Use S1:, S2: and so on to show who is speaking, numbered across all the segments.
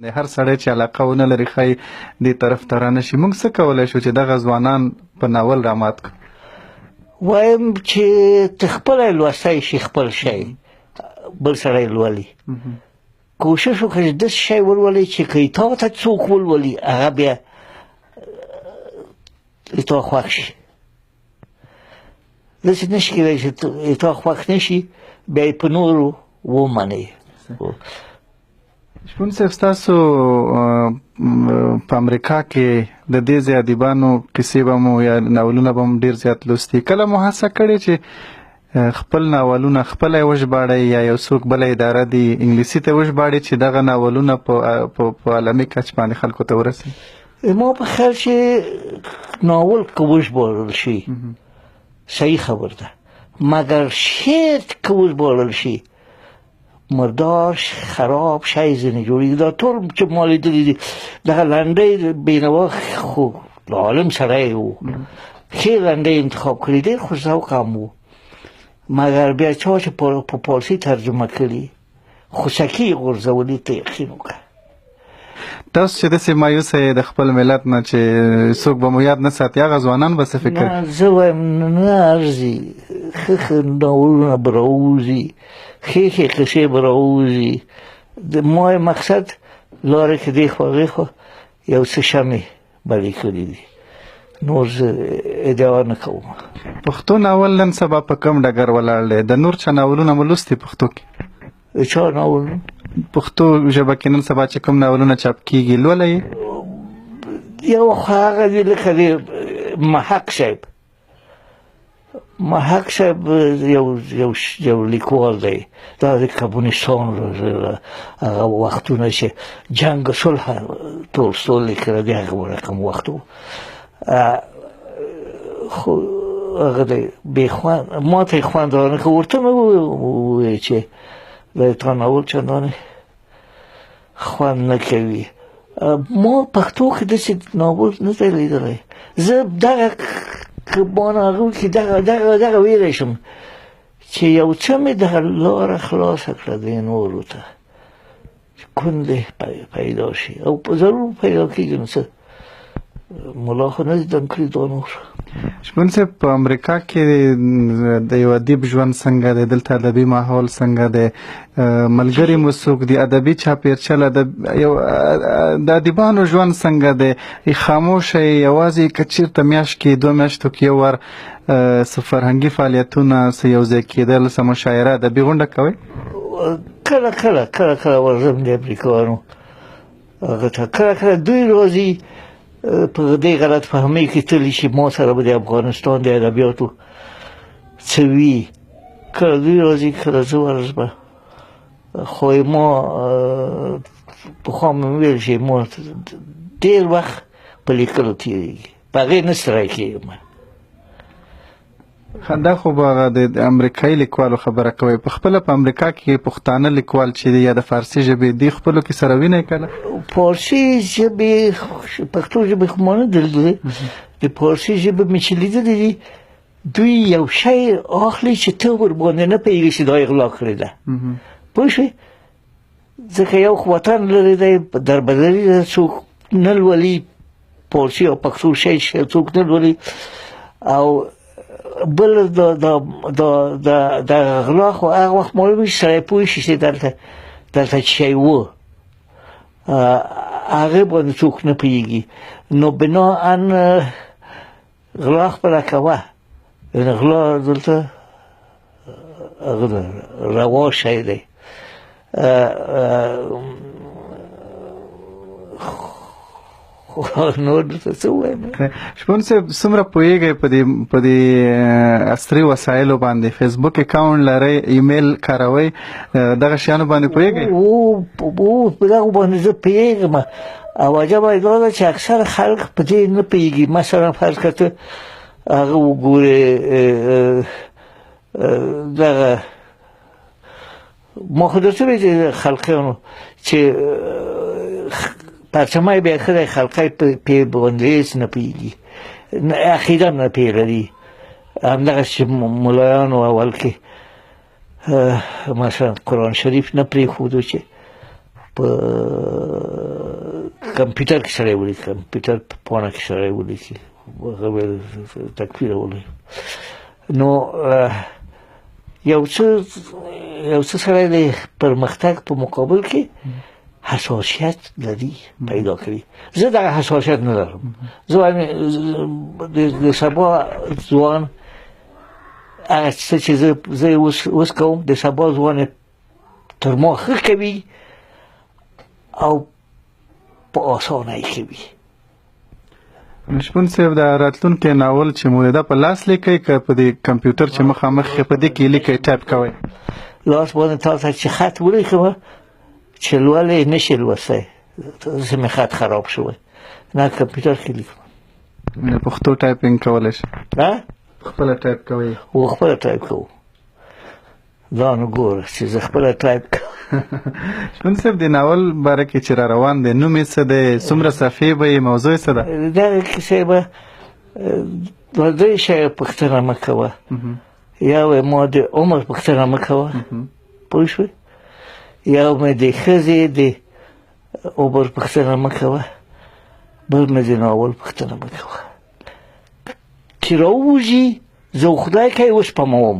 S1: د هر سړی چې علاقه ونه لري ښایي دې طرف ته رانه شي. موږ څه کولی شو چې دغه ځوانان په ناول رامات کړو؟
S2: وایم چې ته خپله لوستی شي خپل شی بل سړی لولي. کوشش وکړه چې داسې شی ولولي چې که تا ته څوک ولولي هغه بیا تا خوښ شي. داسې نه شي کېدای چې تا خوښ نه شي بیا یې په نورو ومنې.
S1: شپون صاحب ستاسو په امریکا کې د دې ځای ادیبانو کیسې به مو یا ناولونه به مو ډېر زیات لوستي. کله مو هڅه کړې چې خپل ناولونه خپله یې وژباړئ یا یو څوک بله اداره دي انګلیسي ته وژباړي چې دغه ناولونه په عالمي کچ باندې خلکو ته ورسوي؟
S2: ما په خیال چې ناول که وژباړل شي صحیح خبر ده، مگر شعر که وژباړل شي مرداش خراب شی ځینې جوړېږي. دا ټول چې ما لیدلي دي دغه لنډۍ بینوا خو عالم سړی و، ښې لنډۍ انتخاب کړي، ډېر خوش ذوق هم و، مګر بیا چا چې په پارسي ترجمه کړي خوسکي یې غورځولي ته یقین وکړه.
S1: تاسو چې داسې مایوسه یې د خپل ملت نه چې څوک به مو یاد نه ساتي، هغه ځوانان به څه فکر کوي؟
S2: زه وایم نه ارزي، ښه ناولونه به راوځي، ښې قصې به راوځي. ما مقصد لارې کې دې خوا هغې خوا یو څه شمې بلې کړي دي، نور زه ادعا نه کوم.
S1: پښتو ناول نن سبا په کوم ډګر ولاړ دی؟ د نور چا ناولونه مو لوستي پښتو کې؟
S2: د چا ناولونه؟
S1: پښتو ژبه کې نن سبا چې کوم ناولونه چاپ کېږي لولئ؟
S2: یو خو هغه دی لکه د محق صاحب یو لیکوال دی، دا د کمونستان هغه وختونه چې جنګ صلح تولستوی لیکلی دی، هغه رقم وخت و، خو هغه دی بې خوند، ما ته یې خوند رانه که ورته مې ووایي چې دا تا ناول چندانې خوند نه کوي. ما پښتو کې داسې ناول نه دی لیدلی. زه دغه که ما هغه کې دغه ویلی شم چې یو څه مې دغه لاره خلاصه کړه دې نورو ته چې کونډې پیدا شي، او په ضرور پیدا کېږي. نو څه ملا خو نه دي دم کړي دا نور.
S1: شپون صاحب په امریکا کې د یو ادیب ژوند څنګه دی؟ دلته ادبي ماحول څنګه دی؟ ملګري مو څوک دي؟ ادبي چاپېرچل د ادیبانو ژوند څنګه دی؟ خاموشه یوازې که چېرته میاشت کې 2 میاشتو کې یو وار څه فرهنګي فعالیتونه څه یو ځای کېدل څه مشاعره ادبي غونډه کوئ؟
S2: کله ورځم د امریکایانو هغه ته، کله دوی راځي په دې غلط فهمۍ کې تللی چې ما سره به د افغانستان د ادبیاتو څه وي. کله دوی راځي کله زه ورځم، خو ما پخوا مې ویل چې ما ډېر وخت په لیکلو تېرېږي، په هغې نه ستړی کېږم.
S1: دا خو به هغه د امریکایي لیکوالو خبره کوئ. په خپله په امریکا کې پښتانه لیکوال چې دی یا د فارسي ژبې دی خپلو کې سره وینئ کله؟
S2: فارسي ژبې پښتو ژبې خو ما نه دي لیدلې، د فارسي ژبې مې چې لیدلې دي دوی یو شی اخلي چې ته ورباندې نه پوهېږي چې دا یې غلا کړې ده، پوه شوې؟ ځکه یو خو وطن لرې دی، دربدري ده، څوک نه لولي فارسي او پښتو شی څوک نه لولي، او بل د غلا خو هغه وخت معلومه شي سړی پوه شي چې دلته شی و، هغې باندې څوک نه پوهېږي. نو بناً غلا خپله کوه، غلا دلته هغه روا شی دی. نور څه ووایم؟
S1: شپون صاحب څومره پوهېږئ په دې عصري وسایلو باندې؟ فیسبوک اکاونټ لرئ، ایمیل کاروئ، دغه شیانو باندې پوهېږئ؟
S2: په دغو باندې زه پوهېږم، او عجبه دا ده چې اکثر خلک په دې نه پوهېږي. مثلا فرض کړه ته هغه وګورې دغه ما خو درته ویلي خلقیانو چې پرچمه بیا ښه دی، خلقی پې باندې هېڅ نه پوهېږي، عقیده نه پې لري. همدغسې ملایانو اول کې مثلا قرآن شریف نه پرېښودو چې په کمپیوټر کې سړی ولیکي کمپیوټر په پاڼه کې سړی ولیکي هغه به تکفیر ولي نو یو څه سړی د پرمختګ په مقابل کې حساسیت لري پیدا کوي زه دغه حساسیت نه لرم زه د سبا ځوان هغه څه چې زه اوس کوم د سبا ځوان تر ما ښه کوي او په اسانه یې کوي
S1: شپون صاحب د راتلونکي ناول چې مو ده په لاس لیکئ که په دې کمپیوټر چې مخامخ په دې کې لیکئ ټایپ کوئ
S2: لاس باندې تاسو چې خط ولیکم چې لولې نشي لوستی زموږ خط خراب شوی نه کمپیوټر کې لیکم
S1: پښتو ټایپینګ کولی شي خپله ټایپ کوئ
S2: و خپله ټایپ کوو دا نو ګوره چې زه خپله ټایپ کوم
S1: شپون صاحب د ناول باره کې چې را روان دی نوم یې څه دی څومره صفحې به یې موضوع یې څه ده
S2: دغه کیسې به دوه درې شیه پوښتنه مه کوه یو ما د عمر پوښتنه مه کوه پوه شوې یو مې د ښځې د عمر پوښتنه مه کوه بل مې د ناول پوښتنه مه کوه چې راووځي زه خدای کوي وسپموم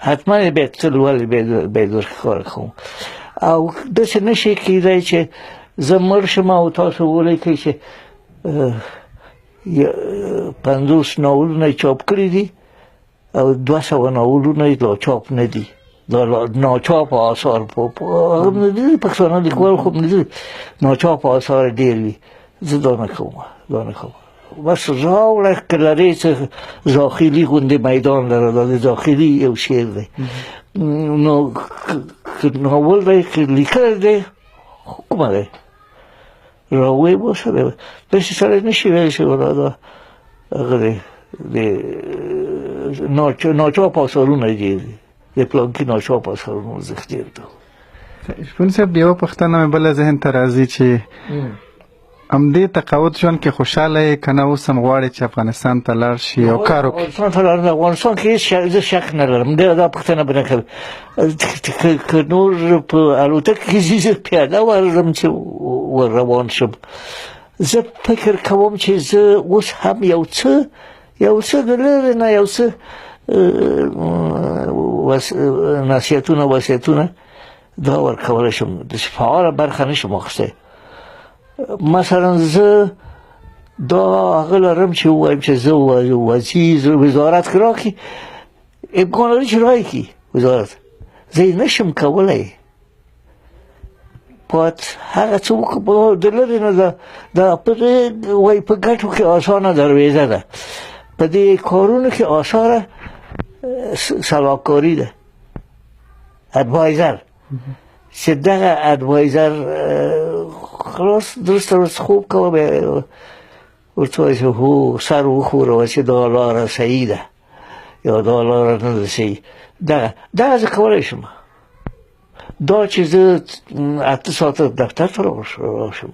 S2: حتما بیا څه لولې بیا درښکاره کوم او داسې نشي کېدی چې زه مړ شم او تاسو ولیکئ چې 50 ناولونه یې چاپ کړي دي او 200 ناولونه یې لا چاپ نه دي دا ناچاپ آثار هغه نه دي پښتانه لیکوال خو نه دي ناچاپ آثار ډېر وي زه دا نه کوم بس راوړه که لرې څه داخلي غوندې میدان لره دا د داخلي یو شعر دی نو که ناول دی که لیکلی دی کومه دی راوی باشه دی داسې سړی نشي ویلی چې دا هغه دی د ناچاپ آثارونه ډېر دي د پلانکي ناچاپ آثارونه ارزښت ډېر دی
S1: شپون صاحب یوه پوښتنه مې بله ذهن ته راځي چې همدې تقاعد ژوند کې خوشحاله یې که نه اوس هم غواړې چې افغانستان ته لاړ شي او کار وکړي
S2: افغانستان کې هېڅ زه شک نه لرم دا پوښتنه به نه کوي که نور په الوتکه کې ځي زه پیاده ورځم چې ور روان شم زه فکر کوم چې زه اوس هم یو څه د لرې نه یو څه نصیحتونه دا ورکولی شم داسې فعاله برخه نه شم اخیستی مثلا زه دا هغه لرم چې ووایم چې زه وزیر وزارت کې راکړي امکان لري چې راکړي وزارت زه یې نشم کولی باید هغه څه وکړم د لرې نه دا وایي په ګټو کې اسانه درویزه ده په دې کارونو کې آثاره سلاکاري ده ادوایزر چې دغه ادوایزر خلاص درست خوب کوه ورته وایي چې هو سر وښوروه چې دا لاره صحیح ده یا دا لاره نه ده صحیح دغه زه کولی شم دا چې زه 8 ساعته دفتر ته راشم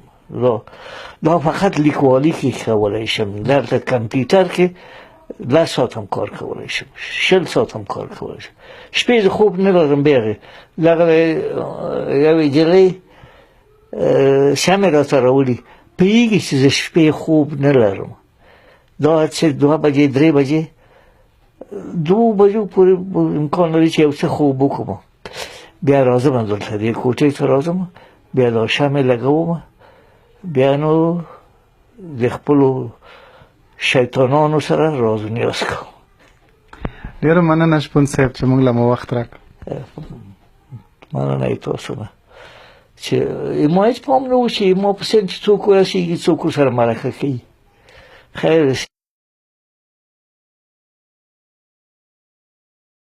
S2: دا فقط لیکوالي کې کولی شم دلته کمپیوټر کې 10 ساعت هم کار کولی شم 60 ساعت هم کار کولی شم شپې زه خوب نه لرم بیغې دغه یوې نجلۍ شمې راته راولي پوهېږي چې زه شپې خوب نه لرم دا چې 2 بجې 3 بجې 2 بجو پورې امکان لري چې یو څه خوب وکړم بیا راځم دلته دې کوټې ته راځم بیا دا شمې لګوم بیا نو د خپلو شیطانانو سره راز و نیاز کوم
S1: ډېره مننه شپون صاحب چې موږ له مو وخت راکړ
S2: مننه یې تاسو نه چې ما هېڅ پام نه و چې ما په سن چې څوک ورسېږي څوک ورسره مرکه کوي خیر